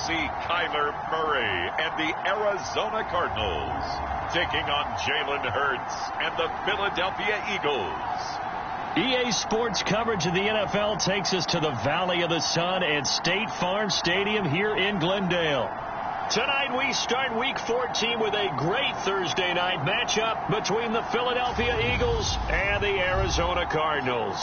see Kyler Murray and the Arizona Cardinals taking on Jalen Hurts and the Philadelphia Eagles. EA Sports coverage of the NFL takes us to the Valley of the Sun at State Farm Stadium here in Glendale. Tonight we start Week 14 with a great Thursday night matchup between the Philadelphia Eagles and the Arizona Cardinals.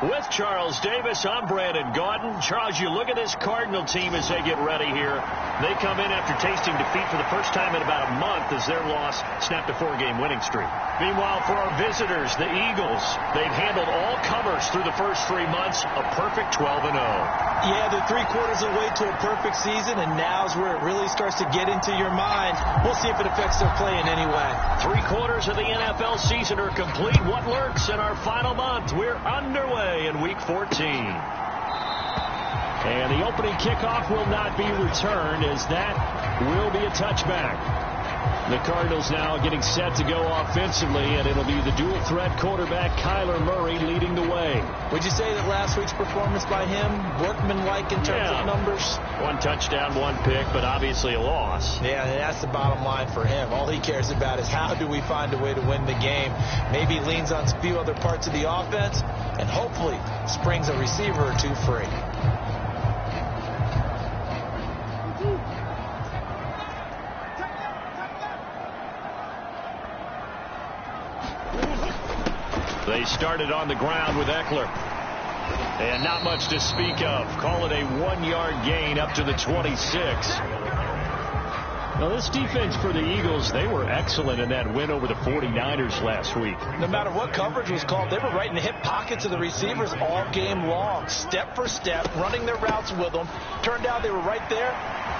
With Charles Davis, I'm Brandon Gaudin. Charles, you look at this Cardinal team as they get ready here. They come in after tasting defeat for the first time in about a month as their loss snapped a 4-game winning streak. Meanwhile, for our visitors, the Eagles, they've handled all comers through the first 3 months, a perfect 12-0. Yeah, they're 3/4 of the way to a perfect season, and now's where it really starts to get into your mind. We'll see if it affects their play in any way. 3/4 of the NFL season are complete. What lurks in our final month? We're underway in Week 14. And the opening kickoff will not be returned, as that will be a touchback. The Cardinals now getting set to go offensively, and it'll be the dual-threat quarterback Kyler Murray leading the way. Would you say that last week's performance by him, workmanlike in terms of numbers? 1 touchdown, 1 pick, but obviously a loss. Yeah, and that's the bottom line for him. All he cares about is how do we find a way to win the game. Maybe leans on a few other parts of the offense, and hopefully springs a receiver or two free. They started on the ground with Eckler. And not much to speak of. Call it a 1-yard gain up to the 26. Now, this defense for the Eagles, they were excellent in that win over the 49ers last week. No matter what coverage was called, they were right in the hip pockets of the receivers all game long, step for step, running their routes with them. Turned out they were right there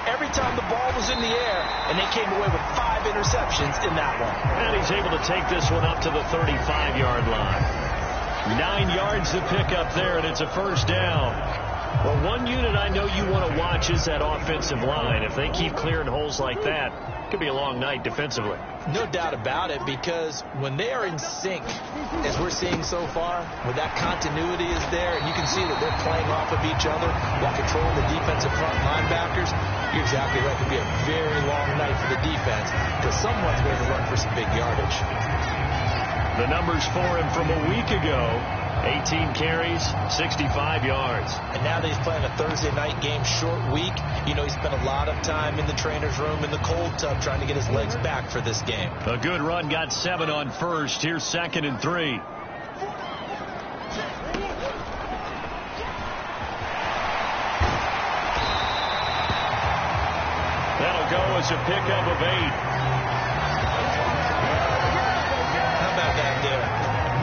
every time the ball was in the air, and they came away with 5 interceptions in that one. And he's able to take this one up to the 35-yard line. 9 yards to pick up there, and it's a first down. Well, one unit I know you want to watch is that offensive line. If they keep clearing holes like that, it could be a long night defensively. No doubt about it, because when they are in sync, as we're seeing so far, where that continuity is there, and you can see that they're playing off of each other while controlling the defensive front linebackers, you're exactly right. It could be a very long night for the defense, because someone's going to run for some big yardage. The numbers for him from a week ago: 18 carries, 65 yards. And now that he's playing a Thursday night game, short week, you know, he spent a lot of time in the trainer's room in the cold tub trying to get his legs back for this game. A good run, got 7 on first. Here's 2nd and 3. That'll go as a pickup of 8. How about that there?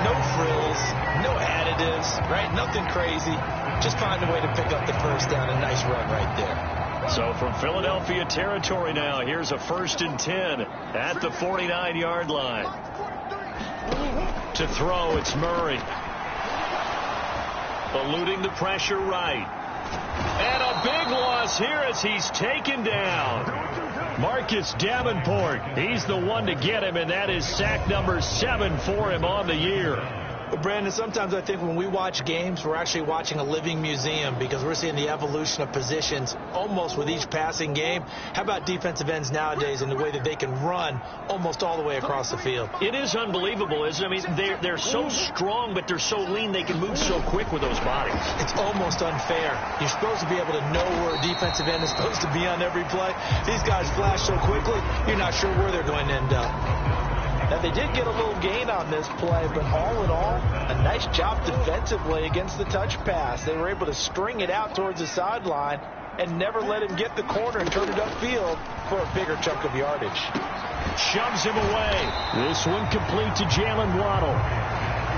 No frills, no additives, right? Nothing crazy. Just find a way to pick up the first down. A nice run right there. So from Philadelphia territory now, here's a 1st and 10 at the 49-yard line. To throw, it's Murray. Eluding the pressure right. And a big loss here as he's taken down. Marcus Davenport, he's the one to get him, and that is sack number 7 for him on the year. But Brandon, sometimes I think when we watch games, we're actually watching a living museum, because we're seeing the evolution of positions almost with each passing game. How about defensive ends nowadays and the way that they can run almost all the way across the field? It is unbelievable, isn't it? I mean, they're so strong, but they're so lean, they can move so quick with those bodies. It's almost unfair. You're supposed to be able to know where a defensive end is supposed to be on every play. These guys flash so quickly, you're not sure where they're going to end up. Now, they did get a little gain on this play, but all in all, a nice job defensively against the touch pass. They were able to string it out towards the sideline and never let him get the corner and turn it upfield for a bigger chunk of yardage. Shoves him away. This one complete to Jalen Waddle.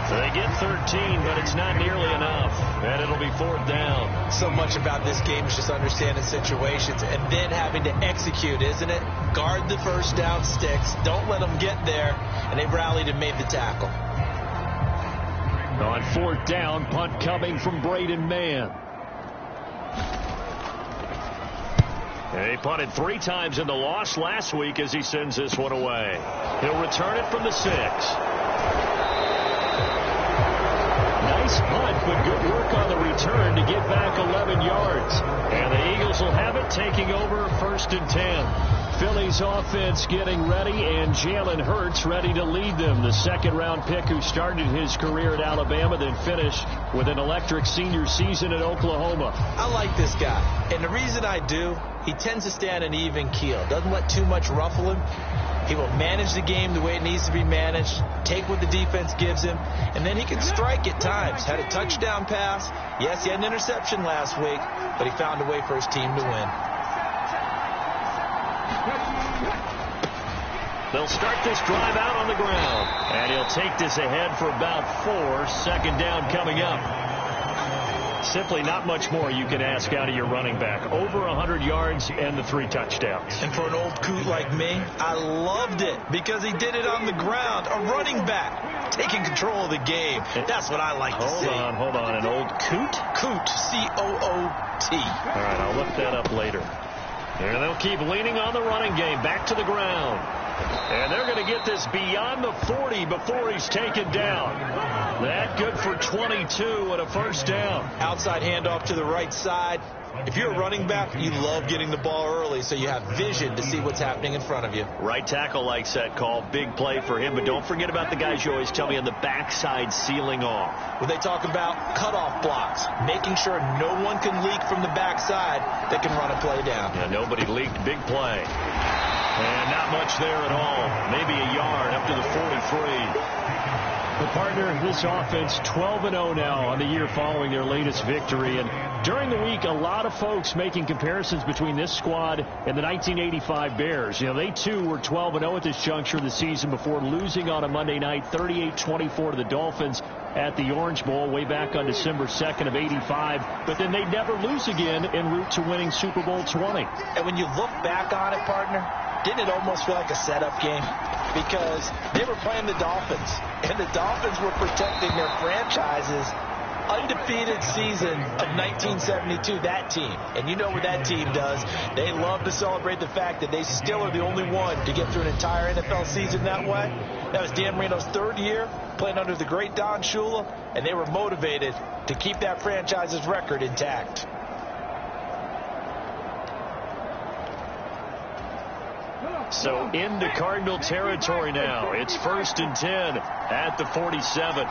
So they get 13, but it's not nearly enough. And it'll be 4th down. So much about this game is just understanding situations and then having to execute, isn't it? Guard the first down sticks. Don't let them get there. And they rallied and made the tackle. On 4th down, punt coming from Braden Mann. He punted 3 times in the loss last week as he sends this one away. He'll return it from the 6. Nice punt, but good work on the return to get back 11 yards. And the Eagles will have it, taking over 1st and 10. Philly's offense getting ready, and Jalen Hurts ready to lead them. The 2nd-round pick who started his career at Alabama, then finished with an electric senior season at Oklahoma. I like this guy, and the reason I do, he tends to stay on an even keel. Doesn't let too much ruffle him. He will manage the game the way it needs to be managed, take what the defense gives him, and then he can strike at times. Had a touchdown pass. Yes, he had an interception last week, but he found a way for his team to win. They'll start this drive out on the ground, and he'll take this ahead for about 4. 2nd down coming up. Simply not much more you can ask out of your running back. Over 100 yards and the 3 touchdowns. And for an old coot like me, I loved it because he did it on the ground. A running back taking control of the game. That's what I like to see. Hold on. An old coot? Coot, C-O-O-T. All right, I'll look that up later. And they'll keep leaning on the running game. Back to the ground. And they're going to get this beyond the 40 before he's taken down. That good for 22 and a 1st down. Outside handoff to the right side. If you're a running back, you love getting the ball early so you have vision to see what's happening in front of you. Right tackle likes that call. Big play for him. But don't forget about the guys you always tell me on the backside sealing off. When they talk about cutoff blocks, making sure no one can leak from the backside that can run a play down. Yeah, nobody leaked. Big play. And not much there at all. Maybe a yard up to the 43. The partner, this offense 12-0 now on the year following their latest victory. And during the week, a lot of folks making comparisons between this squad and the 1985 Bears. You know, they too were 12-0 at this juncture of the season before losing on a Monday night 38-24 to the Dolphins at the Orange Bowl way back on December 2nd of 85. But then they never lose again en route to winning Super Bowl 20. And when you look back on it, partner, didn't it almost feel like a setup game? Because they were playing the Dolphins, and the Dolphins were protecting their franchise's undefeated season of 1972, that team. And you know what that team does. They love to celebrate the fact that they still are the only one to get through an entire NFL season that way. That was Dan Marino's 3rd year, playing under the great Don Shula, and they were motivated to keep that franchise's record intact. So into Cardinal territory now. It's 1st and 10 at the 47.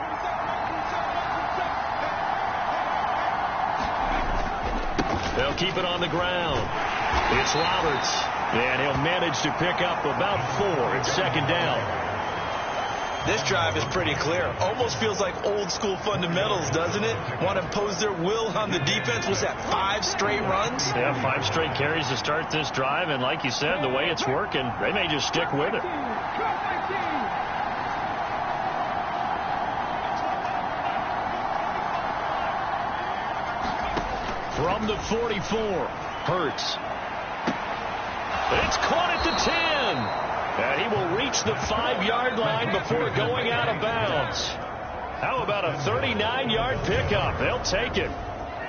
They'll keep it on the ground. It's Roberts, and he'll manage to pick up about 4. It's 2nd down. This drive is pretty clear. Almost feels like old school fundamentals, doesn't it? Want to impose their will on the defense. Was that 5 straight runs? Yeah, 5 straight carries to start this drive. And like you said, the way it's working, they may just stick with it. From the 44, Hurts. It's caught at the 10. And he will reach the 5-yard line before going out of bounds. How about a 39-yard pickup? They'll take it.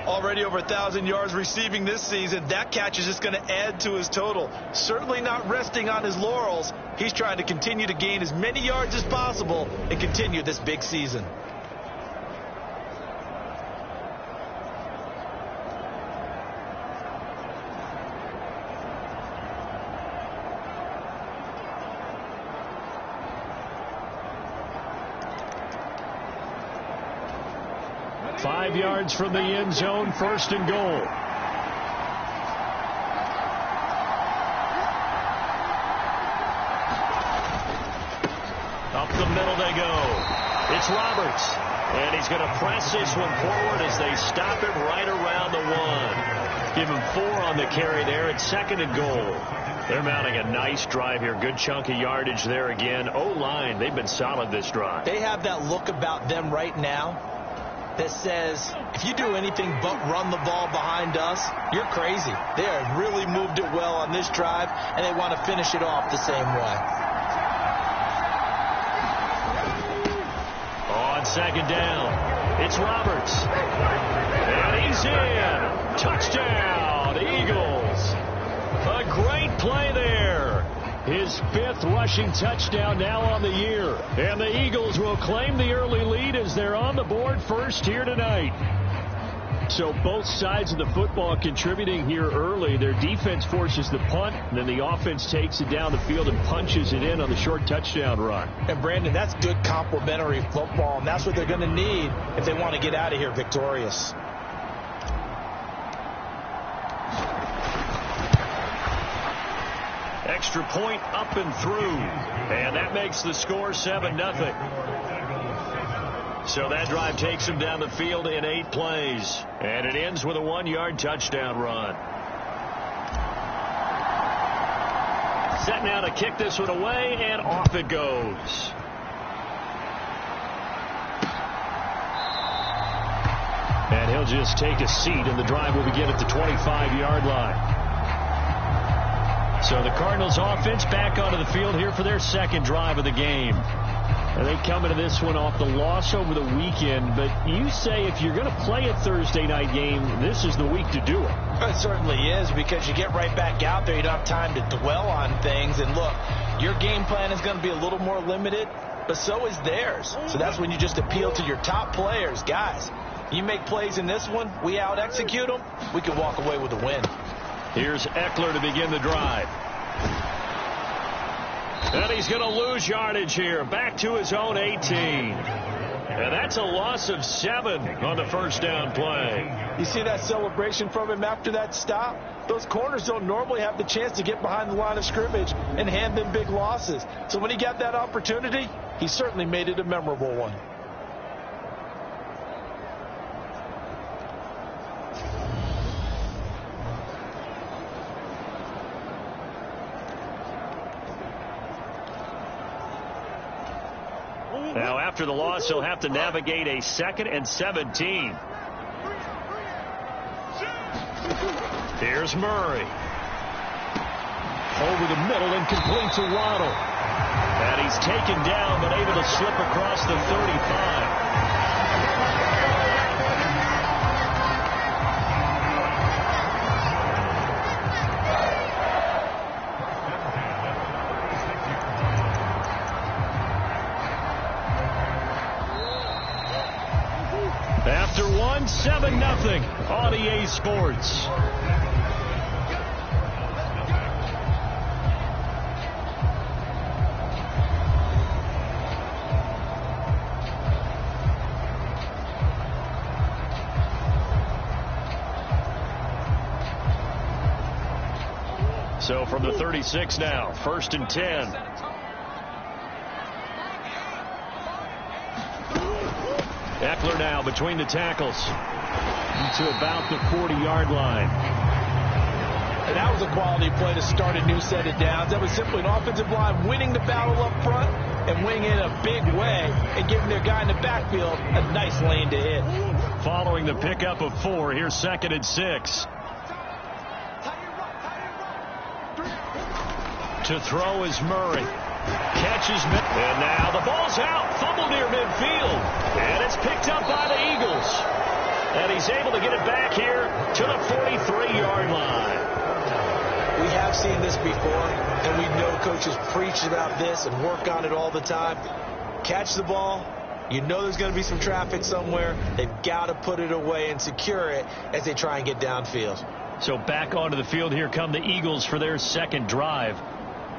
Already over 1,000 yards receiving this season. That catch is just going to add to his total. Certainly not resting on his laurels. He's trying to continue to gain as many yards as possible and continue this big season. Five yards from the end zone, 1st and goal. Up the middle they go. It's Roberts. And he's going to press this one forward as they stop him right around the 1. Give him 4 on the carry there. It's 2nd and goal. They're mounting a nice drive here. Good chunk of yardage there again. O-line, they've been solid this drive. They have that look about them right now that says, if you do anything but run the ball behind us, you're crazy. They have really moved it well on this drive, and they want to finish it off the same way. On 2nd down, it's Roberts. And he's in. Touchdown, Eagles. A great play there. His 5th rushing touchdown now on the year. And the Eagles will claim the early lead as they're on the board first here tonight. So both sides of the football contributing here early. Their defense forces the punt, and then the offense takes it down the field and punches it in on the short touchdown run. And, Brandon, that's good complementary football, and that's what they're going to need if they want to get out of here victorious. Extra point up and through. And that makes the score 7-0. So that drive takes him down the field in 8 plays. And it ends with a 1-yard touchdown run. Set now to kick this one away, and off it goes. And he'll just take a seat, and the drive will begin at the 25-yard line. So the Cardinals offense back onto the field here for their 2nd drive of the game. And they come into this one off the loss over the weekend. But you say if you're going to play a Thursday night game, this is the week to do it. It certainly is, because you get right back out there. You don't have time to dwell on things. And look, your game plan is going to be a little more limited, but so is theirs. So that's when you just appeal to your top players. Guys, you make plays in this one, we out-execute them, we can walk away with a win. Here's Eckler to begin the drive. And he's going to lose yardage here. Back to his own 18. And that's a loss of 7 on the first down play. You see that celebration from him after that stop? Those corners don't normally have the chance to get behind the line of scrimmage and hand them big losses. So when he got that opportunity, he certainly made it a memorable one. Now, after the loss, he'll have to navigate a 2nd and 17. Here's Murray. Over the middle and complete to Waddle. And he's taken down, but able to slip across the 35. After 7-0 on EA Sports. So from the 36 now, 1st and 10. Eckler now between the tackles to about the 40-yard line. And that was a quality play to start a new set of downs. That was simply an offensive line winning the battle up front and winning in a big way and giving their guy in the backfield a nice lane to hit. Following the pickup of 4, here's 2nd and 6. To throw is Murray. Catches, and now the ball's out. Fumble near midfield. And it's picked up by the Eagles. And he's able to get it back here to the 43-yard line. We have seen this before, and we know coaches preach about this and work on it all the time. Catch the ball. You know there's going to be some traffic somewhere. They've got to put it away and secure it as they try and get downfield. So back onto the field, here come the Eagles for their 2nd drive.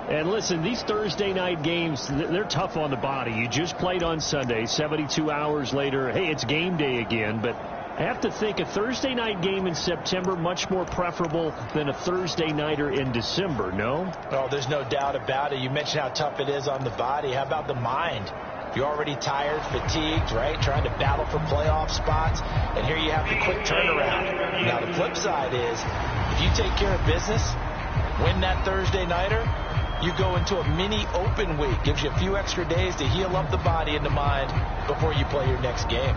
And listen, these Thursday night games, they're tough on the body. You just played on Sunday, 72 hours later. Hey, it's game day again. But I have to think a Thursday night game in September much more preferable than a Thursday nighter in December, no? Oh, there's no doubt about it. You mentioned how tough it is on the body. How about the mind? You're already tired, fatigued, right? Trying to battle for playoff spots. And here you have the quick turnaround. Now, the flip side is, if you take care of business, win that Thursday nighter, you go into a mini open week. Gives you a few extra days to heal up the body and the mind before you play your next game.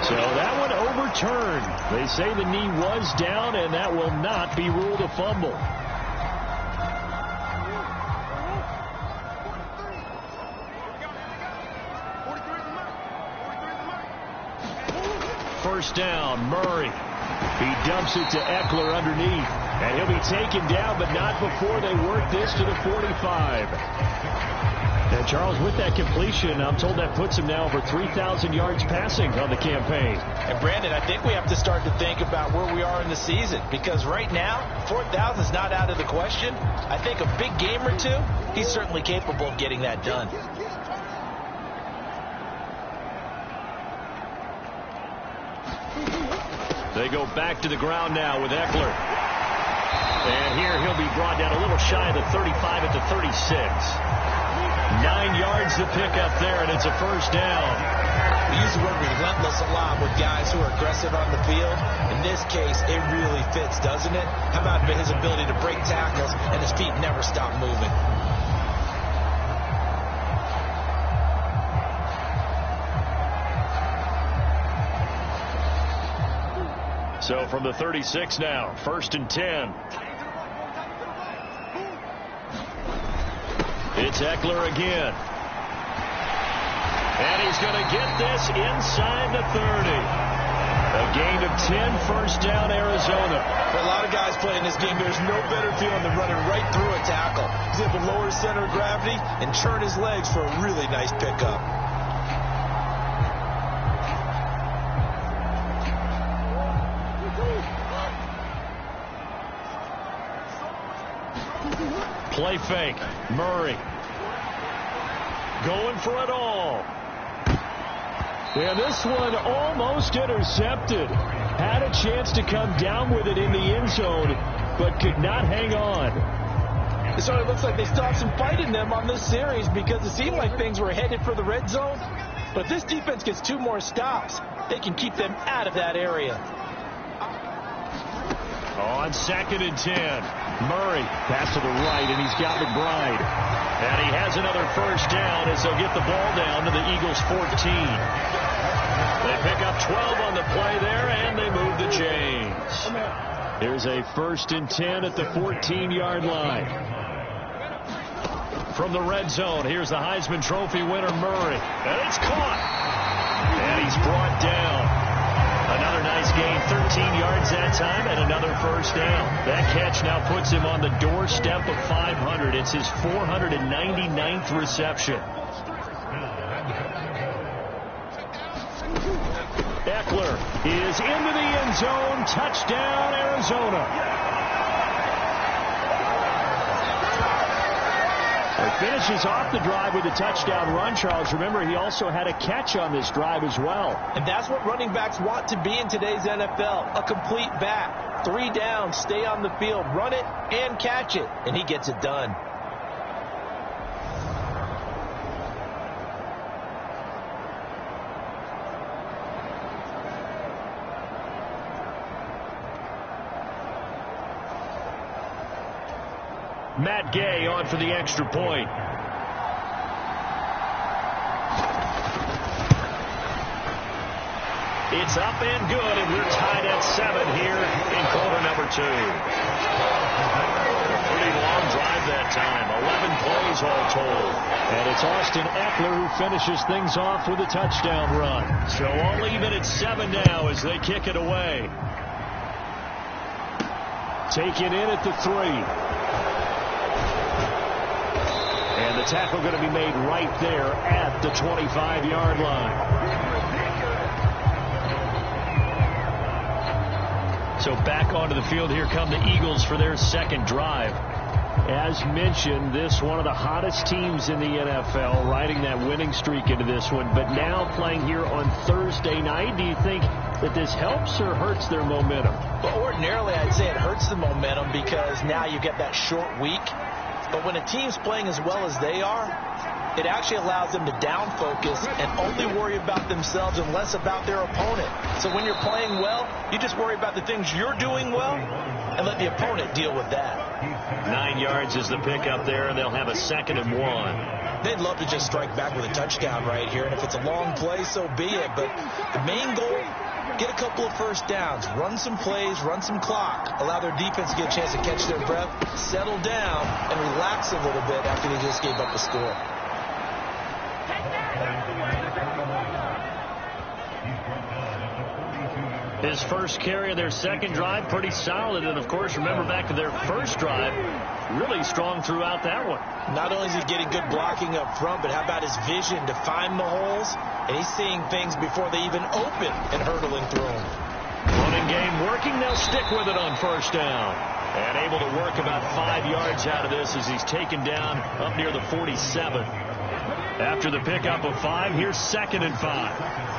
So that one overturned. They say the knee was down, and that will not be ruled a fumble. First down, Murray. He dumps it to Eckler underneath. And he'll be taken down, but not before they work this to the 45. And Charles, with that completion, I'm told that puts him now over 3,000 yards passing on the campaign. And Brandon, I think we have to start to think about where we are in the season, because right now, 4,000 is not out of the question. I think a big game or two, he's certainly capable of getting that done. They go back to the ground now with Eckler. And here he'll be brought down a little shy of the 35 at the 36. 9 yards to pick up there, and it's a first down. We use the word relentless a lot with guys who are aggressive on the field. In this case, it really fits, doesn't it? How about his ability to break tackles and his feet never stop moving? So from the 36 now, 1st and 10. It's Eckler again. And he's going to get this inside the 30. A gain of 10, first down, Arizona. For a lot of guys playing this game, there's no better feeling than running right through a tackle. He's able to lower his center of gravity and turn his legs for a really nice pickup. Play fake. Murray. Going for it all. And this one almost intercepted. Had a chance to come down with it in the end zone, but could not hang on. It sort of looks like they still have some fight in them on this series, because it seemed like things were headed for the red zone. But if this defense gets 2 more stops, they can keep them out of that area. On 2nd and 10, Murray pass to the right, and he's got McBride. And he has another first down as they'll get the ball down to the Eagles' 14. They pick up 12 on the play there, and they move the chains. Here's a 1st and 10 at the 14-yard line. From the red zone, here's the Heisman Trophy winner, Murray. And it's caught. And he's brought down. Another nice gain, 13 yards that time, and another first down. That catch now puts him on the doorstep of 500. It's his 499th reception. Eckler is into the end zone. Touchdown, Arizona. He finishes off the drive with a touchdown run, Charles. Remember, he also had a catch on this drive as well. And that's what running backs want to be in today's NFL, a complete back. 3 down, stay on the field, run it, and catch it. And he gets it done. Matt Gay on for the extra point. It's up and good, and we're tied at 7 here in quarter number 2. A pretty long drive that time, 11 plays all told. And it's Austin Eckler who finishes things off with a touchdown run. So all even at 7 now as they kick it away. Taken in at the 3. And the tackle going to be made right there at the 25-yard line. So back onto the field, here come the Eagles for their second drive. As mentioned, this one of the hottest teams in the NFL, riding that winning streak into this one, but now playing here on Thursday night. Do you think that this helps or hurts their momentum? Well, ordinarily, I'd say it hurts the momentum, because now you get that short week. But when a team's playing as well as they are, it actually allows them to down focus and only worry about themselves and less about their opponent. So when you're playing well, you just worry about the things you're doing well and let the opponent deal with that. 9 yards is the pickup there, and they'll have a 2nd and 1. They'd love to just strike back with a touchdown right here, and if it's a long play, so be it. But the main goal Get a couple of first downs. Run some plays, run some clock. Allow their defense to get a chance to catch their breath, settle down, and relax a little bit after they just gave up a score. His first carry of their second drive, pretty solid. And, of course, remember back to their first drive, really strong throughout that one. Not only is he getting good blocking up front, but how about his vision to find the holes? And he's seeing things before they even open and hurdling through them. Running game working. They'll stick with it on first down. And able to work about 5 yards out of this as he's taken down up near the 47. After the pickup of 5, here's 2nd and 5.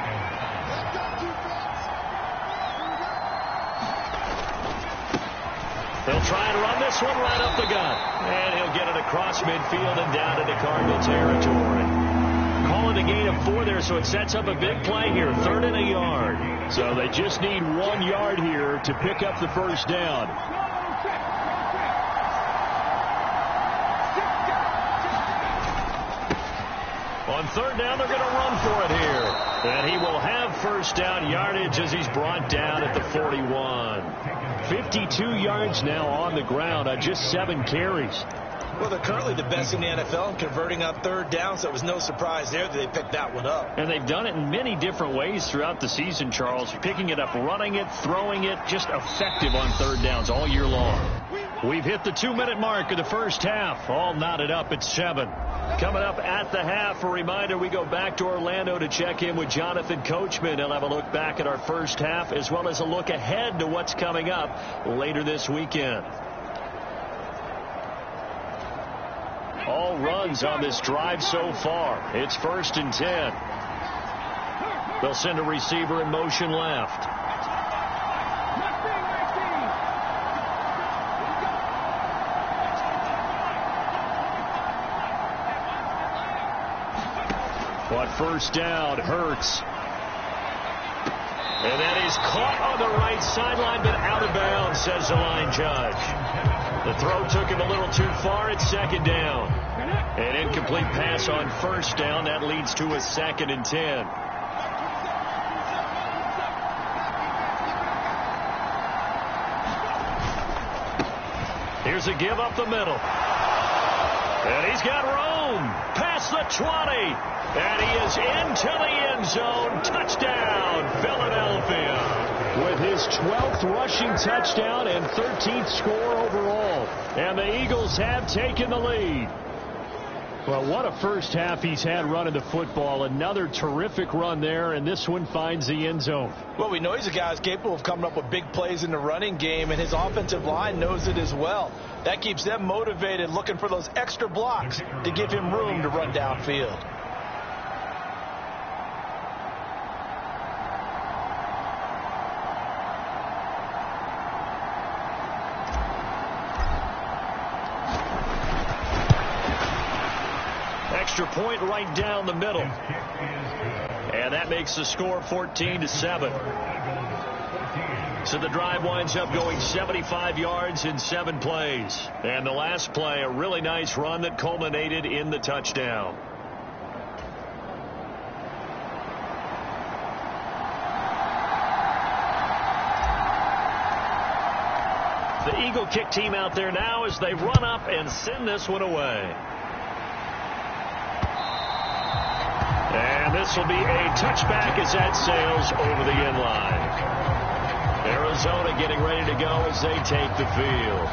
They'll try and run this one right up the gut. And he'll get it across midfield and down into Cardinal territory. Calling a gain of 4 there, so it sets up a big play here. 3rd and a yard. So they just need 1 yard here to pick up the first down. On 3rd down, they're going to run for it here. And he will have first down yardage as he's brought down at the 41. 52 yards now on the ground on just 7 carries. Well, they're currently the best in the NFL in converting on 3rd down, so it was no surprise there that they picked that one up. And they've done it in many different ways throughout the season, Charles. Picking it up, running it, throwing it, just effective on 3rd downs all year long. We've hit the 2-minute mark of the first half, all knotted up at 7. Coming up at the half, a reminder, we go back to Orlando to check in with Jonathan Coachman. He'll have a look back at our first half as well as a look ahead to what's coming up later this weekend. All runs on this drive so far. It's 1st and 10. They'll send a receiver in motion left. On first down, Hurts. And that is caught on the right sideline, but out of bounds, says the line judge. The throw took him a little too far. It's 2nd down. An incomplete pass on first down. That leads to a 2nd and 10. Here's a give up the middle. And he's got room. Past the 20. And he is into the end zone. Touchdown, Philadelphia. With his 12th rushing touchdown and 13th score overall. And the Eagles have taken the lead. Well, what a first half he's had running the football. Another terrific run there, and this one finds the end zone. Well, we know he's a guy who's capable of coming up with big plays in the running game, and his offensive line knows it as well. That keeps them motivated, looking for those extra blocks to give him room to run downfield. Extra point right down the middle. And that makes the score 14-7. So the drive winds up going 75 yards in 7 plays. And the last play, a really nice run that culminated in the touchdown. The Eagle kick team out there now as they run up and send this one away. And this will be a touchback as that sails over the end line. Arizona getting ready to go as they take the field.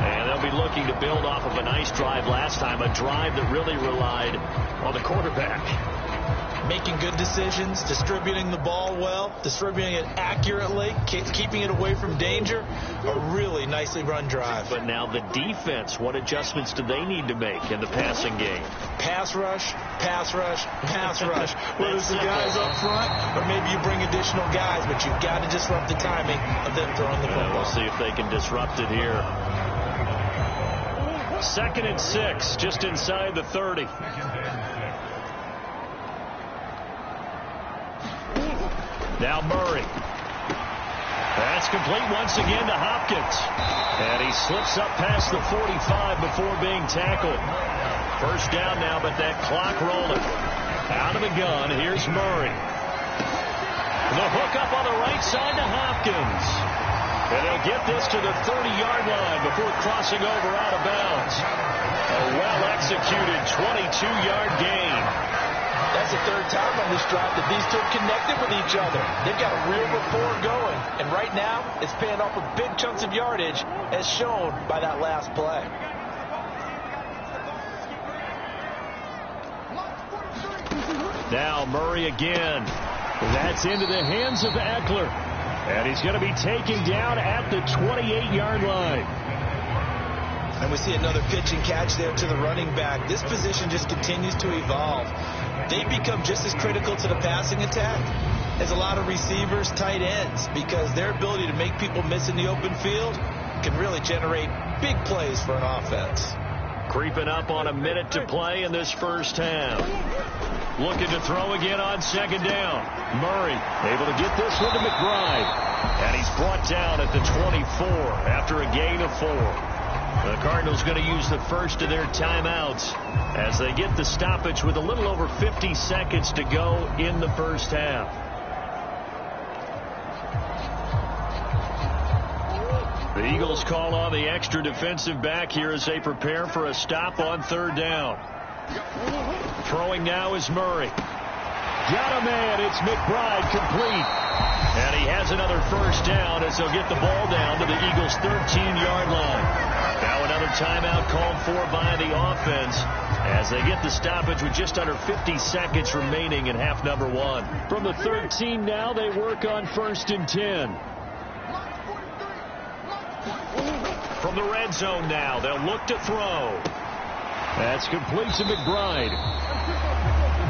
And they'll be looking to build off of a nice drive last time, a drive that really relied on the quarterback. Making good decisions, distributing the ball well, distributing it accurately, keeping it away from danger. A really nicely run drive. But now the defense, what adjustments do they need to make in the passing game? Pass rush, pass rush, pass rush. Whether it's the guys up front or maybe you bring additional guys, but you've got to disrupt the timing of them throwing the football. We'll see if they can disrupt it here. 2nd and 6, just inside the 30. Now Murray. That's complete once again to Hopkins. And he slips up past the 45 before being tackled. First down now, but that clock rolling. Out of the gun, here's Murray. The hook up on the right side to Hopkins. And they'll get this to the 30-yard line before crossing over out of bounds. A well-executed 22-yard gain. That's the third time on this drive that these two have connected with each other. They've got a real rapport going. And right now, it's paying off with big chunks of yardage, as shown by that last play. Now Murray again. That's into the hands of Eckler. And he's going to be taken down at the 28-yard line. And we see another pitch and catch there to the running back. This position just continues to evolve. They become just as critical to the passing attack as a lot of receivers, tight ends, because their ability to make people miss in the open field can really generate big plays for an offense. Creeping up on a minute to play in this first half. Looking to throw again on second down. Murray able to get this one to McBride. And he's brought down at the 24 after a gain of 4. The Cardinals going to use the first of their timeouts as they get the stoppage with a little over 50 seconds to go in the first half. The Eagles call on the extra defensive back here as they prepare for a stop on third down. Throwing now is Murray. Got a man. It's McBride, complete. And he has another first down as they'll get the ball down to the Eagles' 13-yard line. Now another timeout called for by the offense as they get the stoppage with just under 50 seconds remaining in half number 1. From the 13 now, they work on 1st and 10. From the red zone now, they'll look to throw. That's complete to McBride.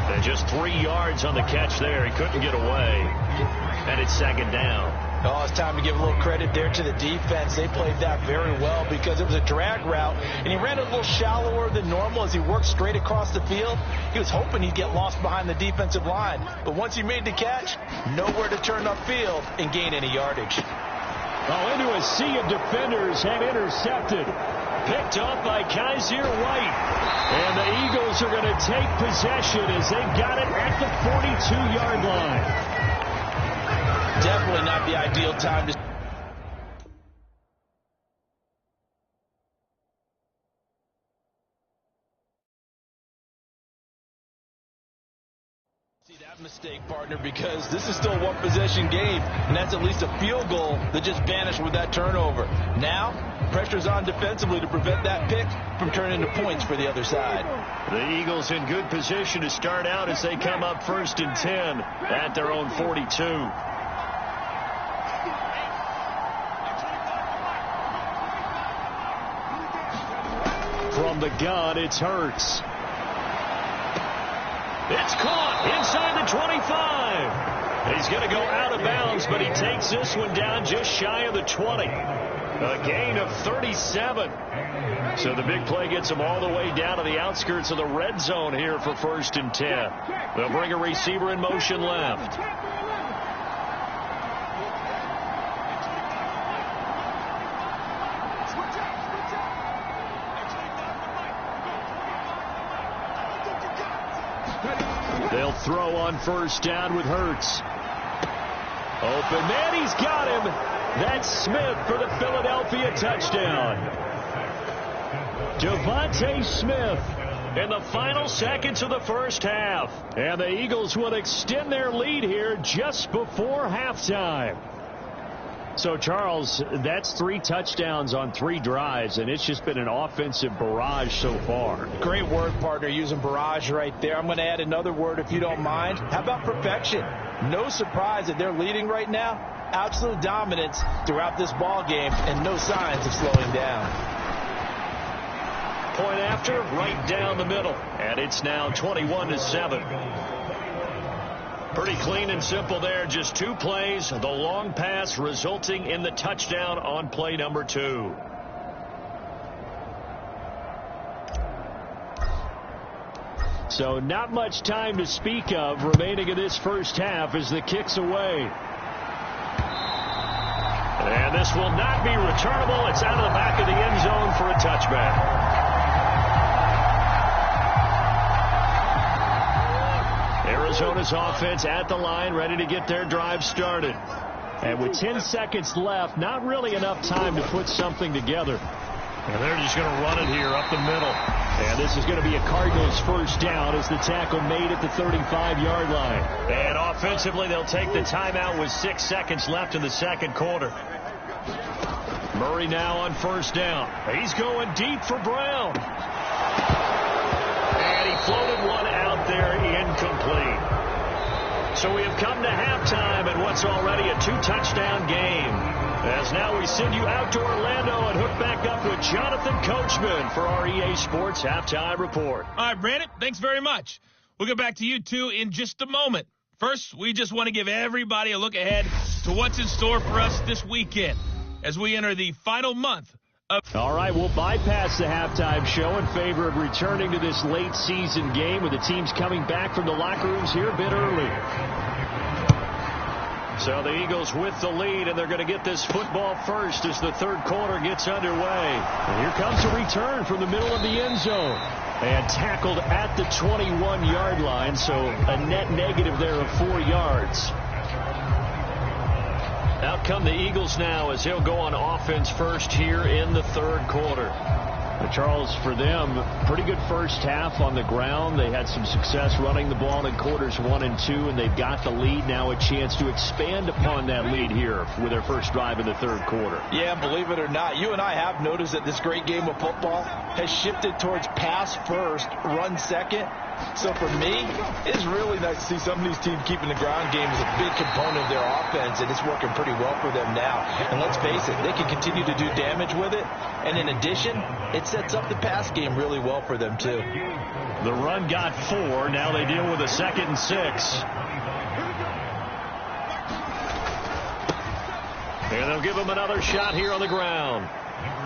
And just 3 yards on the catch there. He couldn't get away. And it's second down. Oh, it's time to give a little credit there to the defense. They played that very well because it was a drag route, and he ran a little shallower than normal as he worked straight across the field. He was hoping he'd get lost behind the defensive line. But once he made the catch, nowhere to turn upfield and gain any yardage. Oh, into a sea of defenders and intercepted. Picked up by Kaiser White. And the Eagles are going to take possession as they've got it at the 42-yard line. Definitely not the ideal time to see that mistake, partner, because this is still a one-possession game, and that's at least a field goal that just vanished with that turnover. Now, pressure's on defensively to prevent that pick from turning into points for the other side. The Eagles in good position to start out as they come up 1st and 10 at their own 42. From the gun, it's Hurts. It's caught inside the 25. He's going to go out of bounds, but he takes this one down just shy of the 20. A gain of 37. So the big play gets him all the way down to the outskirts of the red zone here for 1st and 10. They'll bring a receiver in motion left. They'll throw on 1st down with Hurts. Open man, he's got him. That's Smith for the Philadelphia touchdown. Devontae Smith in the final seconds of the first half. And the Eagles will extend their lead here just before halftime. So, Charles, that's 3 touchdowns on 3 drives, and it's just been an offensive barrage so far. Great word, partner, using barrage right there. I'm going to add another word if you don't mind. How about perfection? No surprise that they're leading right now. Absolute dominance throughout this ball game and no signs of slowing down. Point after, right down the middle. And it's now 21-7. Pretty clean and simple there. Just 2 plays. The long pass resulting in the touchdown on play number 2. So not much time to speak of remaining in this first half as the kick's away. And this will not be returnable. It's out of the back of the end zone for a touchback. Arizona's offense at the line, ready to get their drive started. And with 10 seconds left, not really enough time to put something together. And they're just going to run it here up the middle. And this is going to be a Cardinals first down as the tackle made at the 35-yard line. And offensively, they'll take the timeout with 6 seconds left in the second quarter. Murray now on first down. He's going deep for Brown. And he floated one out there, incomplete. So we have come to halftime in what's already a 2-touchdown game. As now we send you out to Orlando and hook back up with Jonathan Coachman for our EA Sports Halftime Report. All right, Brandon, thanks very much. We'll get back to you two in just a moment. First, we just want to give everybody a look ahead to what's in store for us this weekend as we enter the final month. All right, we'll bypass the halftime show in favor of returning to this late season game with the teams coming back from the locker rooms here a bit early. So the Eagles with the lead, and they're going to get this football first as the third quarter gets underway. And here comes a return from the middle of the end zone. And tackled at the 21-yard line, so a net negative there of 4 yards. Out come the Eagles now as he'll go on offense first here in the third quarter. Charles, for them, pretty good first half on the ground. They had some success running the ball in quarters 1 and 2, and they've got the lead now, a chance to expand upon that lead here with their first drive in the third quarter. Yeah, believe it or not, you and I have noticed that this great game of football has shifted towards pass first, run second. So for me, it's really nice to see some of these teams keeping the ground game as a big component of their offense, and it's working pretty well for them now. And let's face it, they can continue to do damage with it. And in addition, it sets up the pass game really well for them, too. The run got 4. Now they deal with a 2nd and 6. And they'll give them another shot here on the ground.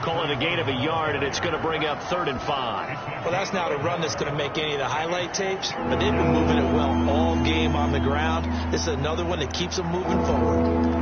Call it a gain of a yard, and it's going to bring up 3rd and 5. Well, that's not a run that's going to make any of the highlight tapes, but they've been moving it well all game on the ground. This is another one that keeps them moving forward.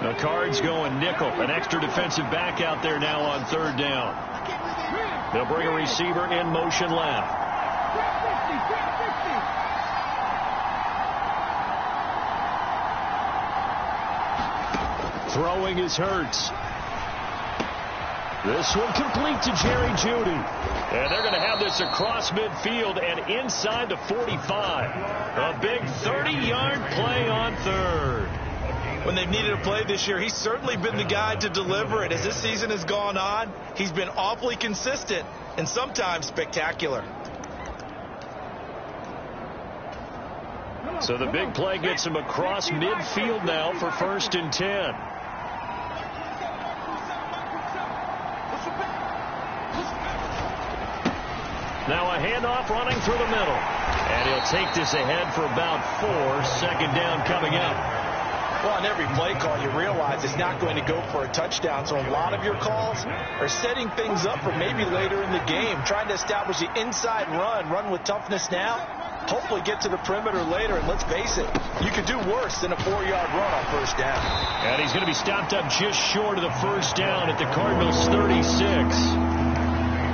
The Cards going nickel. An extra defensive back out there now on 3rd down. They'll bring a receiver in motion left. Throwing is Hurts. This one complete to Jerry Jeudy. And they're going to have this across midfield and inside the 45. A big 30-yard play on 3rd. When they've needed a play this year, he's certainly been the guy to deliver it. As this season has gone on, he's been awfully consistent and sometimes spectacular. So the big play gets him across midfield now for 1st and 10. Now a handoff running through the middle. And he'll take this ahead for about 4. 2nd down coming up. Well, on every play call, you realize it's not going to go for a touchdown. So a lot of your calls are setting things up for maybe later in the game, trying to establish the inside run with toughness now, hopefully get to the perimeter later. And let's face it, you could do worse than a 4-yard run on 1st down. And he's going to be stopped up just short of the 1st down at the Cardinals' 36.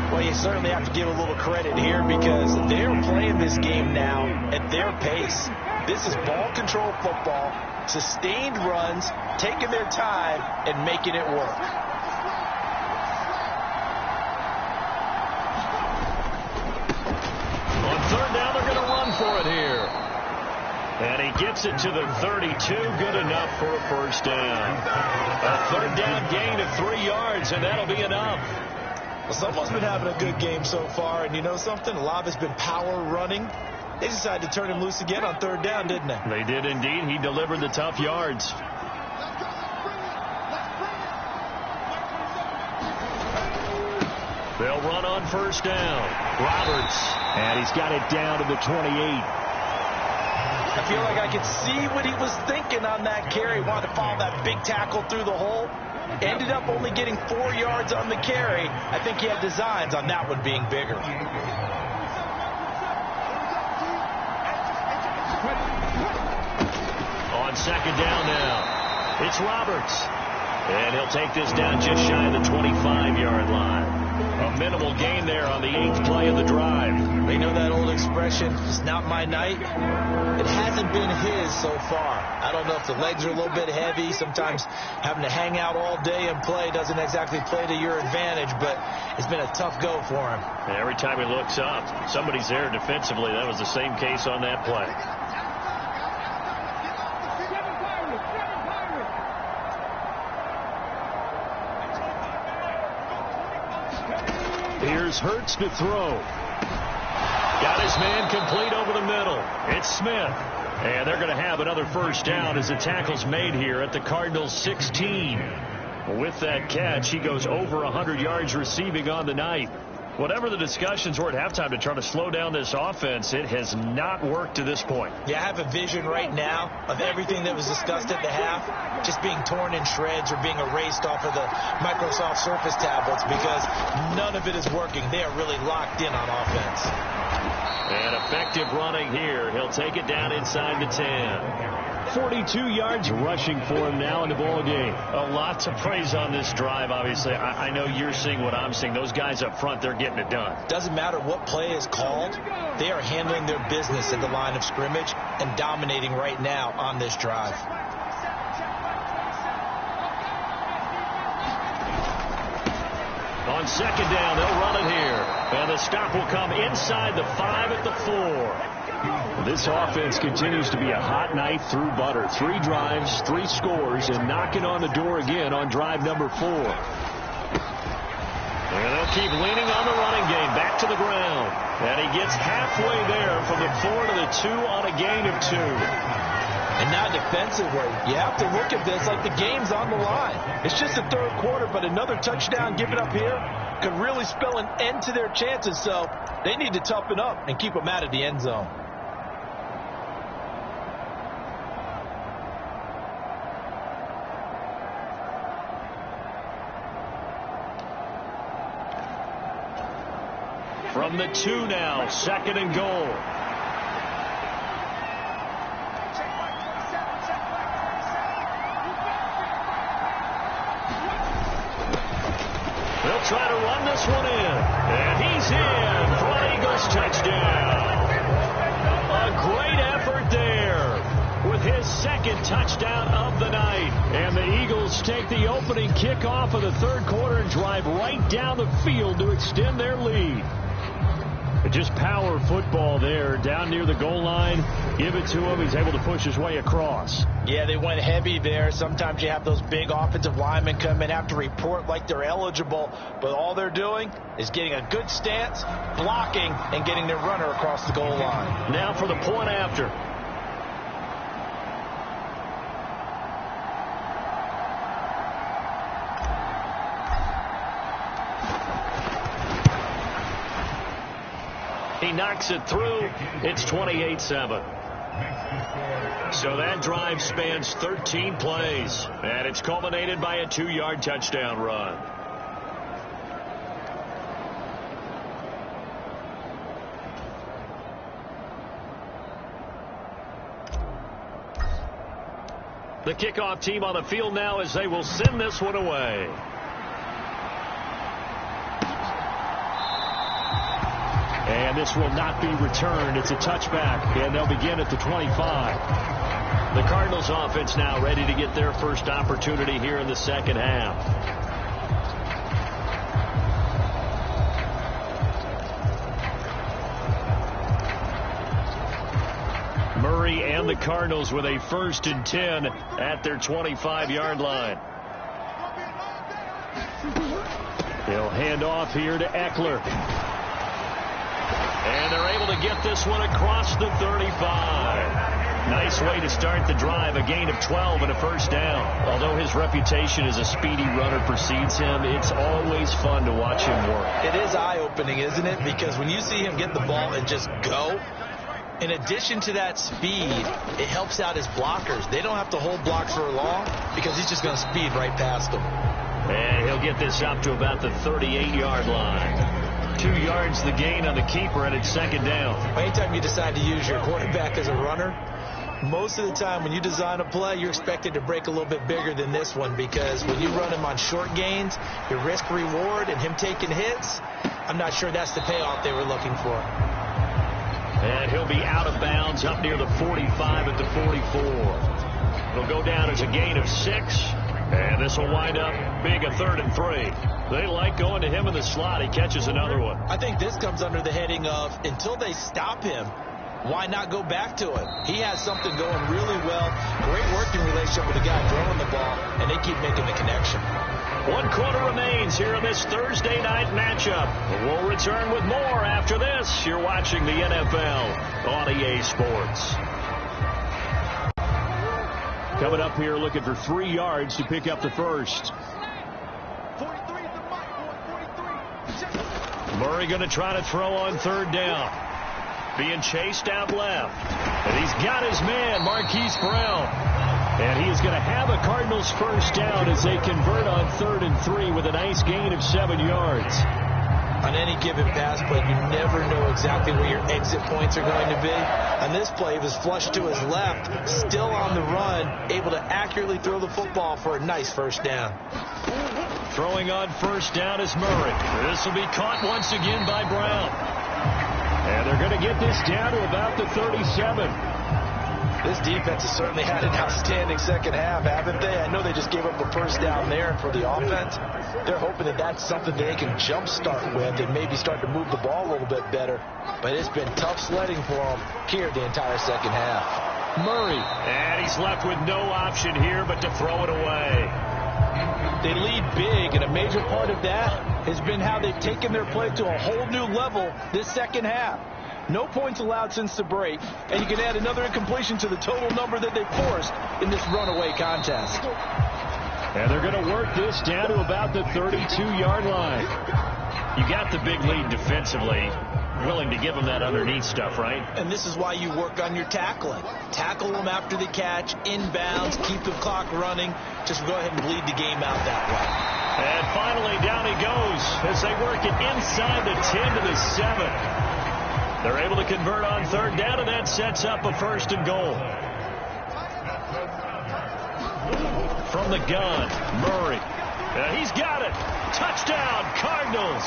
Well, you certainly have to give a little credit here because they're playing this game now at their pace. This is ball control football, sustained runs, taking their time, and making it work. On 3rd down, they're going to run for it here. And he gets it to the 32, good enough for a 1st down. A 3rd down gain of 3 yards, and that'll be enough. Well, someone's been having a good game so far, and you know something? A lot of it's been power running. They decided to turn him loose again on 3rd down, didn't they? They did indeed. He delivered the tough yards. They'll run on 1st down. Roberts, and he's got it down to the 28. I feel like I could see what he was thinking on that carry. Wanted to follow that big tackle through the hole. Ended up only getting 4 yards on the carry. I think he had designs on that one being bigger. On second down now, it's Roberts. And he'll take this down just shy of the 25-yard line. A minimal gain there on the 8th play of the drive. They know that old expression, it's not my night. It hasn't been his so far. I don't know if the legs are a little bit heavy. Sometimes having to hang out all day and play doesn't exactly play to your advantage, but it's been a tough go for him. And every time he looks up, somebody's there defensively. That was the same case on that play. Here's Hurts to throw. Got his man complete over the middle. It's Smith. And they're going to have another first down as the tackle's made here at the Cardinals 16. With that catch, he goes over 100 yards receiving on the night. Whatever the discussions were at halftime to try to slow down this offense, it has not worked to this point. Yeah, I have a vision right now of everything that was discussed at the half just being torn in shreds or being erased off of the Microsoft Surface tablets because none of it is working. They are really locked in on offense. And effective running here. He'll take it down inside the 10. 42 yards rushing for him now in the ball game. A lot to praise on this drive, obviously. I know you're seeing what I'm seeing. Those guys up front, they're getting it done. Doesn't matter what play is called. They are handling their business at the line of scrimmage and dominating right now on this drive. On second down, they'll run it here. And the stop will come inside the 5 at the 4. This offense continues to be a hot knife through butter. 3 drives, 3 scores, and knocking on the door again on drive number 4. And they'll keep leaning on the running game. Back to the ground. And he gets halfway there from the 4 to the 2 on a gain of 2. And now defensively, you have to look at this like the game's on the line. It's just the third quarter, but another touchdown given up here could really spell an end to their chances. So they need to toughen up and keep them out of the end zone. From the 2 now, second and goal. They'll try to run this one in. And he's in for an Eagles touchdown. A great effort there with his second touchdown of the night. And the Eagles take the opening kickoff of the third quarter and drive right down the field to extend their lead. Just power football there down near the goal line. Give it to him. He's able to push his way across. Yeah, they went heavy there. Sometimes you have those big offensive linemen come in, have to report like they're eligible, but all they're doing is getting a good stance, blocking, and getting their runner across the goal line. Now for the point after. He knocks it through. It's 28-7. So that drive spans 13 plays, and it's culminated by a 2-yard touchdown run. The kickoff team on the field now as they will send this one away. And this will not be returned. It's a touchback, and they'll begin at the 25. The Cardinals offense now ready to get their first opportunity here in the second half. Murray and the Cardinals with a 1st and 10 at their 25-yard line. They'll hand off here to Eckler. And they're able to get this one across the 35. Nice way to start the drive. A gain of 12 and a first down. Although his reputation as a speedy runner precedes him, it's always fun to watch him work. It is eye-opening, isn't it? Because when you see him get the ball and just go, in addition to that speed, it helps out his blockers. They don't have to hold blocks for long because he's just going to speed right past them. And he'll get this up to about the 38-yard line. 2 yards the gain on the keeper, and it's 2nd down. Anytime you decide to use your quarterback as a runner, most of the time when you design a play, you're expected to break a little bit bigger than this one, because when you run him on short gains, your risk-reward and him taking hits, I'm not sure that's the payoff they were looking for. And he'll be out of bounds up near the 45 at the 44. It'll go down as a gain of 6, and this will wind up being a 3rd and 3. They like going to him in the slot. He catches another one. I think this comes under the heading of, until they stop him, why not go back to it? He has something going really well. Great working relationship with the guy throwing the ball, and they keep making the connection. 1 quarter remains here in this Thursday night matchup. We'll return with more after this. You're watching the NFL on EA Sports. Coming up here looking for 3 yards to pick up the first. Murray going to try to throw on 3rd down. Being chased out left. And he's got his man, Marquise Brown. And he is going to have a Cardinals first down as they convert on 3rd and 3 with a nice gain of 7 yards. On any given pass play, you never know exactly where your exit points are going to be. On this play, he was flushed to his left, still on the run, able to accurately throw the football for a nice first down. Throwing on 1st down is Murray. This will be caught once again by Brown. And they're going to get this down to about the 37. This defense has certainly had an outstanding second half, haven't they? I know they just gave up a first down there, and for the offense, they're hoping that that's something they can jumpstart with and maybe start to move the ball a little bit better. But it's been tough sledding for them here the entire second half. Murray, and he's left with no option here but to throw it away. They lead big, and a major part of that has been how they've taken their play to a whole new level this second half. No points allowed since the break, and you can add another incompletion to the total number that they forced in this runaway contest. And they're going to work this down to about the 32-yard line. You got the big lead defensively. Willing to give them that underneath stuff, right? And this is why you work on your tackling. Tackle them after the catch, inbounds, keep the clock running. Just go ahead and bleed the game out that way. And finally, down he goes as they work it inside the 10 to the 7. They're able to convert on 3rd down, and that sets up a 1st and goal. From the gun, Murray. He's got it. Touchdown, Cardinals.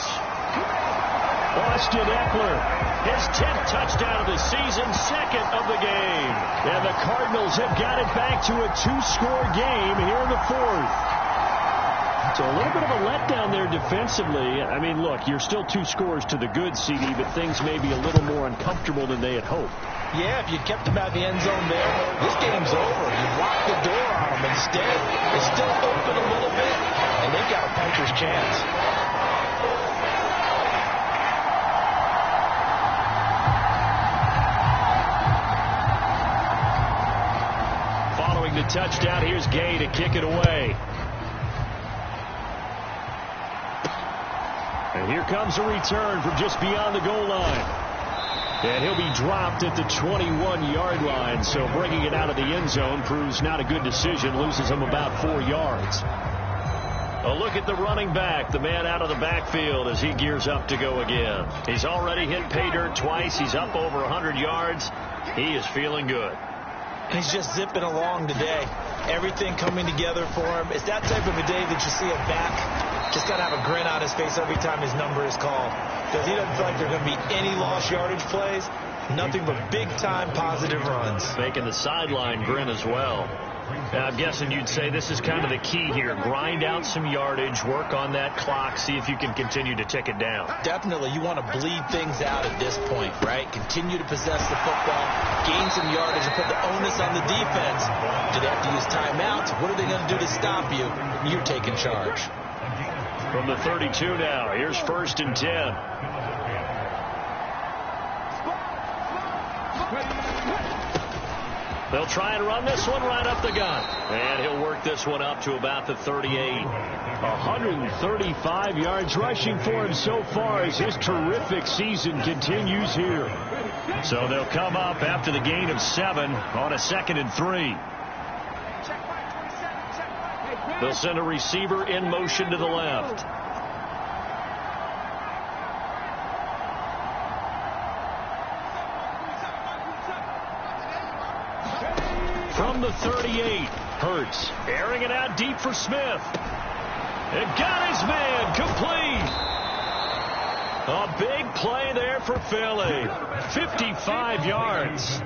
Austin Eckler, his 10th touchdown of the season, 2nd of the game. And the Cardinals have got it back to a 2-score game here in the 4th. So a little bit of a letdown there defensively. I mean, look, you're still 2 scores to the good, CD, but things may be a little more uncomfortable than they had hoped. Yeah, if you kept them out of the end zone there, this game's over. You locked the door on them. Instead, it's still open a little bit, and they've got a puncher's chance. Following the touchdown, here's Gay to kick it away. And here comes a return from just beyond the goal line. And he'll be dropped at the 21-yard line. So bringing it out of the end zone proves not a good decision. Loses him about 4 yards. A look at the running back, the man out of the backfield as he gears up to go again. He's already hit pay dirt twice. He's up over 100 yards. He is feeling good. He's just zipping along today. Everything coming together for him. It's that type of a day that you see a back just got to have a grin on his face every time his number is called. Because he doesn't feel like there are going to be any lost yardage plays. Nothing but big-time positive runs. Making the sideline grin as well. Now, I'm guessing you'd say this is kind of the key here. Grind out some yardage, work on that clock, see if you can continue to tick it down. Definitely. You want to bleed things out at this point, right? Continue to possess the football, gain some yardage, and put the onus on the defense. Do they have to use timeouts? What are they going to do to stop you? You're taking charge. From the 32 now, here's 1st and 10. They'll try and run this one right up the gut. And he'll work this one up to about the 38. 135 yards rushing for him so far as his terrific season continues here. So they'll come up after the gain of 7 on a 2nd and 3. They'll send a receiver in motion to the left. From the 38, Hurts airing it out deep for Smith. And got his man complete. A big play there for Philly. 55 yards.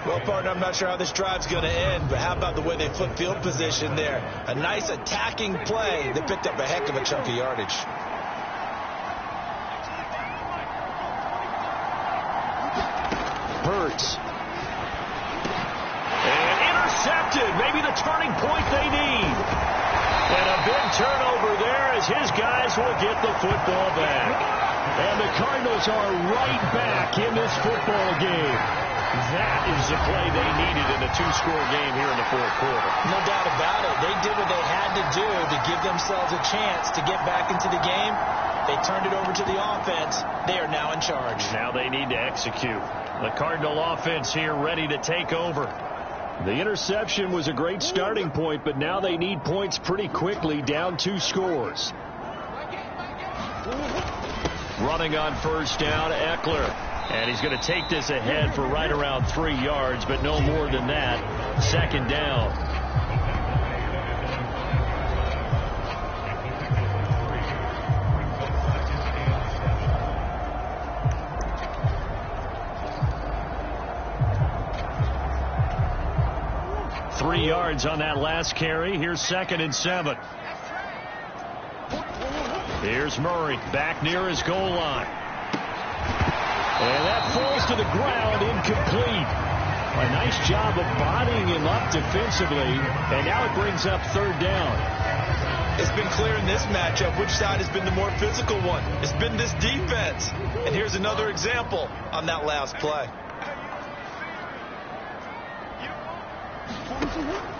Well, partner, I'm not sure how this drive's going to end, but how about the way they flip field position there? A nice attacking play that picked up a heck of a chunk of yardage. Hurts. And intercepted. Maybe the turning point they need. And a big turnover there as his guys will get the football back. And the Cardinals are right back in this football game. That is the play they needed in a two-score game here in the fourth quarter. No doubt about it. They did what they had to do to give themselves a chance to get back into the game. They turned it over to the offense. They are now in charge. Now they need to execute. The Cardinal offense here ready to take over. The interception was a great starting point, but now they need points pretty quickly, down 2 scores. Running on first down, Eckler. And he's going to take this ahead for right around 3 yards, but no more than that. Second down. Three yards on that last carry. Here's 2nd and 7. Here's Murray back near his goal line. And that falls to the ground, incomplete. A nice job of bodying him up defensively. And now it brings up 3rd down. It's been clear in this matchup which side has been the more physical one. It's been this defense. And here's another example on that last play.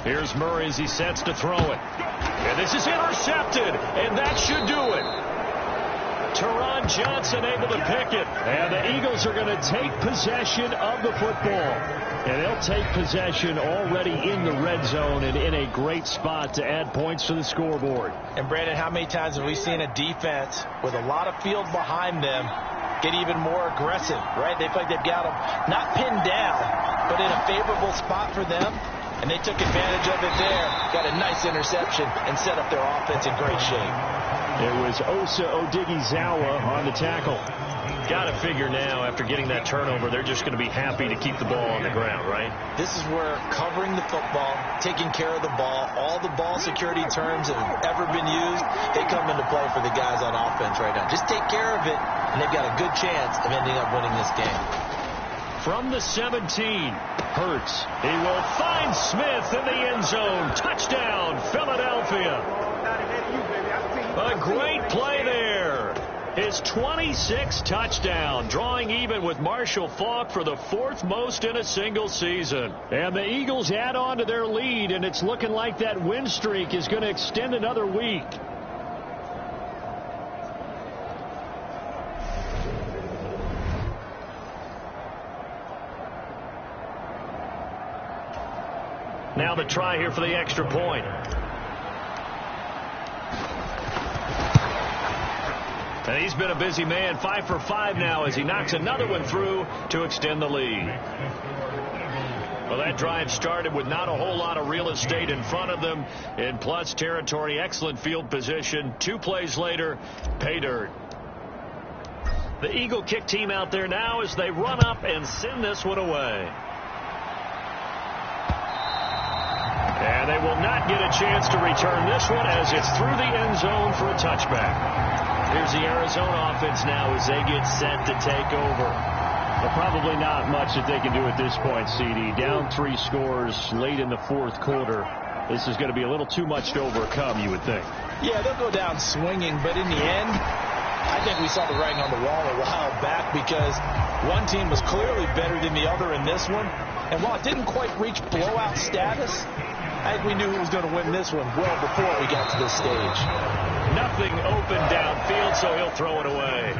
Here's Murray as he sets to throw it. And this is intercepted. And that should do it. Teron Johnson able to pick it. And the Eagles are going to take possession of the football. And they'll take possession already in the red zone and in a great spot to add points to the scoreboard. And, Brandon, how many times have we seen a defense with a lot of field behind them get even more aggressive, right? They feel like they've got them not pinned down, but in a favorable spot for them. And they took advantage of it there. Got a nice interception and set up their offense in great shape. It was Osa Odighizuwa on the tackle. Got to figure now, after getting that turnover, they're just going to be happy to keep the ball on the ground, right? This is where covering the football, taking care of the ball, all the ball security terms that have ever been used, they come into play for the guys on offense right now. Just take care of it, and they've got a good chance of ending up winning this game. From the 17, Hurts. He will find Smith in the end zone. Touchdown, Philadelphia. A great play there. His 26th touchdown, drawing even with Marshall Faulk for the 4th most in a single season. And the Eagles add on to their lead, and it's looking like that win streak is going to extend another week. Now the try here for the extra point. And he's been a busy man, 5 for 5 now as he knocks another one through to extend the lead. Well, that drive started with not a whole lot of real estate in front of them in plus territory. Excellent field position. 2 plays later, pay dirt. The Eagle kick team out there now as they run up and send this one away. And they will not get a chance to return this one as it's through the end zone for a touchback. Here's the Arizona offense now as they get set to take over. But probably not much that they can do at this point, CD. Down 3 scores late in the 4th quarter. This is going to be a little too much to overcome, you would think. Yeah, they'll go down swinging, but in the end, I think we saw the writing on the wall a while back because one team was clearly better than the other in this one. And while it didn't quite reach blowout status, I think we knew who was going to win this one well before we got to this stage. Nothing open downfield, so he'll throw it away.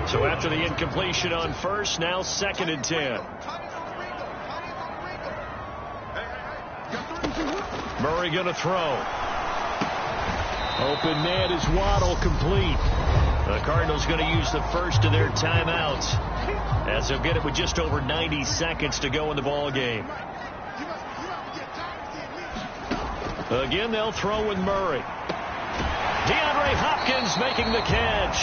So after the incompletion on first, now 2nd and 10. Murray going to throw. Open man is Waddle, complete. The Cardinals going to use the first of their timeouts as they'll get it with just over 90 seconds to go in the ball game. Again, they'll throw with Murray. DeAndre Hopkins making the catch.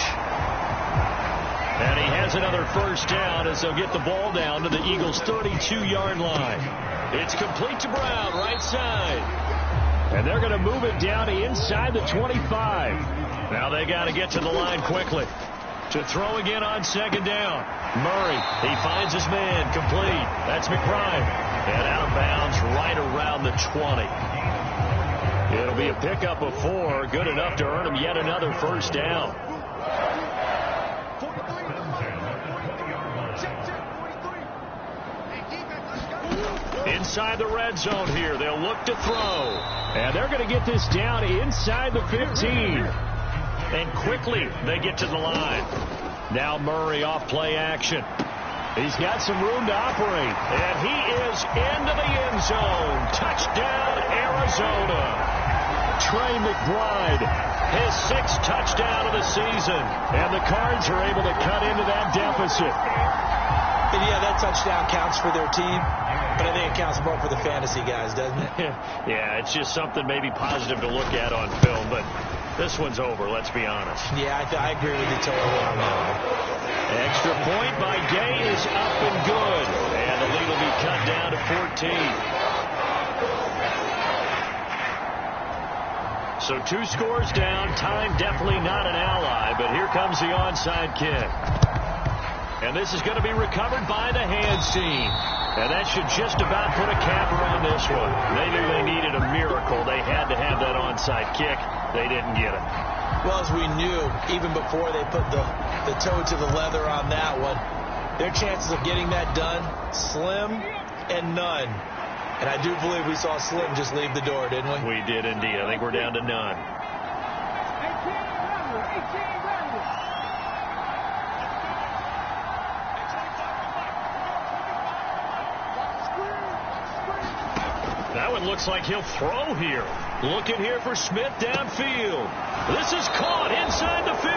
And he has another first down as they'll get the ball down to the Eagles' 32-yard line. It's complete to Brown, right side. And they're going to move it down inside the 25. Now they got to get to the line quickly. To throw again on second down. Murray, he finds his man, complete. That's McBride. And out of bounds right around the 20. It'll be a pickup of 4, good enough to earn him yet another first down. Inside the red zone here, they'll look to throw. And they're going to get this down inside the 15. And quickly they get to the line. Now Murray off play action. He's got some room to operate. And he is into the end zone. Touchdown, Arizona. Trey McBride, his 6th touchdown of the season. And the Cards are able to cut into that deficit. And yeah, that touchdown counts for their team. But I think it counts more for the fantasy guys, doesn't it? Yeah, it's just something maybe positive to look at on film. But this one's over, let's be honest. Yeah, I agree with you totally on that one. Extra point by Gay is up and good. And the lead will be cut down to 14. So 2 scores down. Time definitely not an ally, but here comes the onside kick. And this is going to be recovered by the hands team. And that should just about put a capper on this one. They knew they needed a miracle. They had to have that onside kick. They didn't get it. Well, as we knew, even before they put the toe to the leather on that one, their chances of getting that done, slim and none. And I do believe we saw Slim just leave the door, didn't we? We did indeed. I think we're down to none. That one looks like he'll throw here. Looking here for Smith downfield. This is caught inside the 15.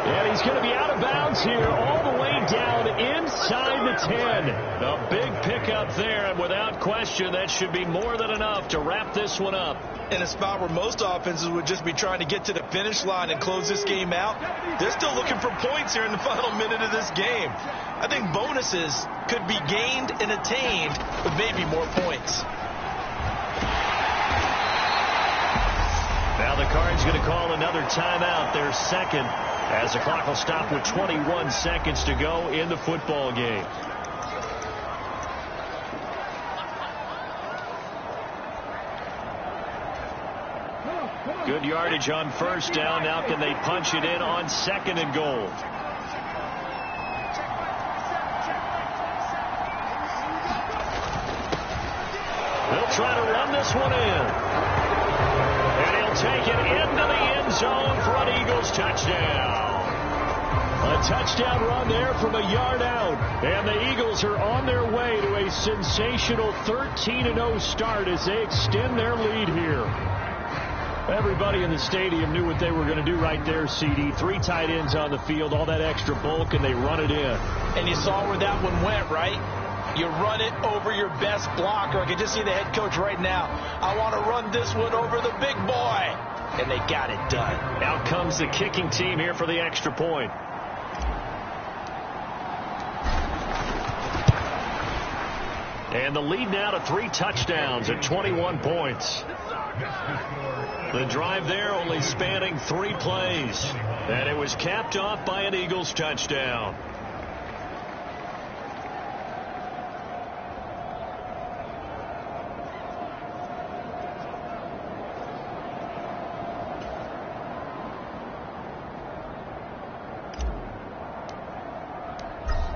And he's going to be out of bounds here all the way down inside the 10. A big pickup there, and without question, that should be more than enough to wrap this one up. In a spot where most offenses would just be trying to get to the finish line and close this game out, they're still looking for points here in the final minute of this game. I think bonuses could be gained and attained with maybe more points. Now the Cards going to call another timeout, their second, as the clock will stop with 21 seconds to go in the football game. Good yardage on first down. Now can they punch it in on 2nd and goal? They'll try to run this one in. And he'll take it into the end zone for an Eagles touchdown. A touchdown run there from a yard out. And the Eagles are on their way to a sensational 13-0 start as they extend their lead here. Everybody in the stadium knew what they were going to do right there, CD. 3 tight ends on the field, all that extra bulk, and they run it in. And you saw where that one went, right? You run it over your best blocker. I can just see the head coach right now. I want to run this one over the big boy. And they got it done. Out comes the kicking team here for the extra point. And the lead now to 3 touchdowns at 21 points. The drive there only spanning 3 plays. And it was capped off by an Eagles touchdown.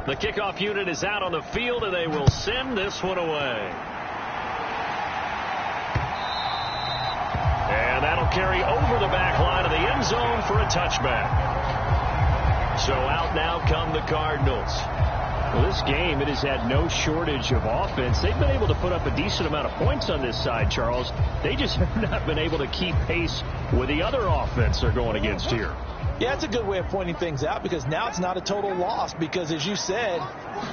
The kickoff unit is out on the field, and they will send this one away. And that'll carry over the back line of the end zone for a touchback. So out now come the Cardinals. Well, this game, it has had no shortage of offense. They've been able to put up a decent amount of points on this side, Charles. They just have not been able to keep pace with the other offense they're going against here. Yeah, it's a good way of pointing things out because now it's not a total loss because, as you said,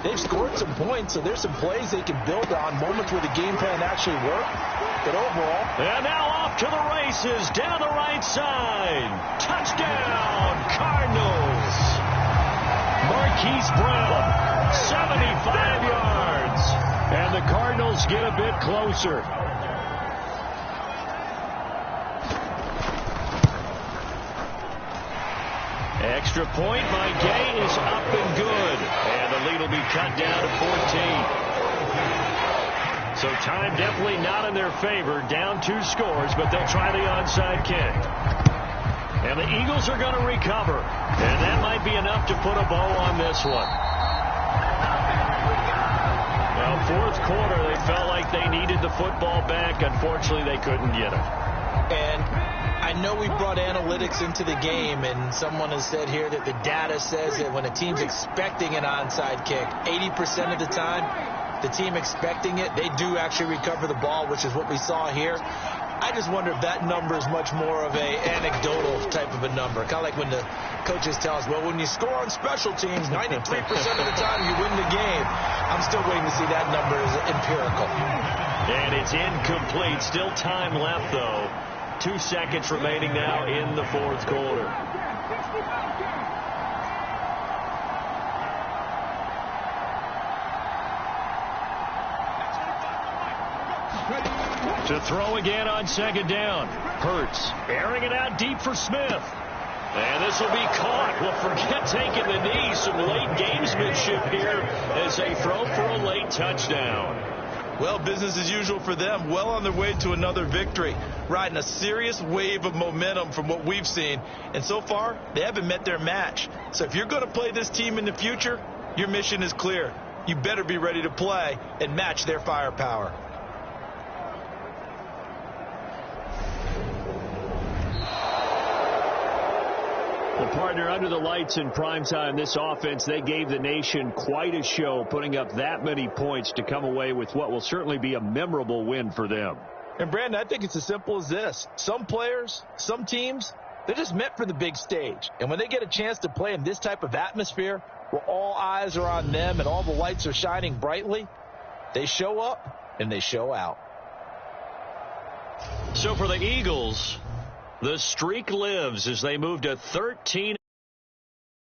they've scored some points, so there's some plays they can build on, moments where the game plan actually worked. But overall. And now off to the races down the right side. Touchdown, Cardinals. Marquise Brown, 75 yards. And the Cardinals get a bit closer. Extra point by Gay is up and good. And the lead will be cut down to 14. So time definitely not in their favor. Down 2 scores, but they'll try the onside kick. And the Eagles are going to recover. And that might be enough to put a bow on this one. Well, fourth quarter, they felt like they needed the football back. Unfortunately, they couldn't get it. And I know we brought analytics into the game, and someone has said here that the data says that when a team's expecting an onside kick, 80% of the time, the team expecting it, they do actually recover the ball, which is what we saw here. I just wonder if that number is much more of a anecdotal type of a number. Kind of like when the coaches tell us, well, when you score on special teams, 93% of the time you win the game. I'm still waiting to see that number as empirical. And it's incomplete. Still time left, though. 2 seconds remaining now in the fourth quarter. To throw again on second down. Hurts airing it out deep for Smith. And this will be caught. Well, forget taking the knee. Some late gamesmanship here as they throw for a late touchdown. Well, business as usual for them. Well on their way to another victory. Riding a serious wave of momentum from what we've seen. And so far, they haven't met their match. So if you're going to play this team in the future, your mission is clear. You better be ready to play and match their firepower. Well, partner, under the lights in primetime, this offense, they gave the nation quite a show, putting up that many points to come away with what will certainly be a memorable win for them. And, Brandon, I think it's as simple as this. Some players, some teams, they're just meant for the big stage. And when they get a chance to play in this type of atmosphere, where all eyes are on them and all the lights are shining brightly, they show up and they show out. So for the Eagles, the streak lives as they move to 13.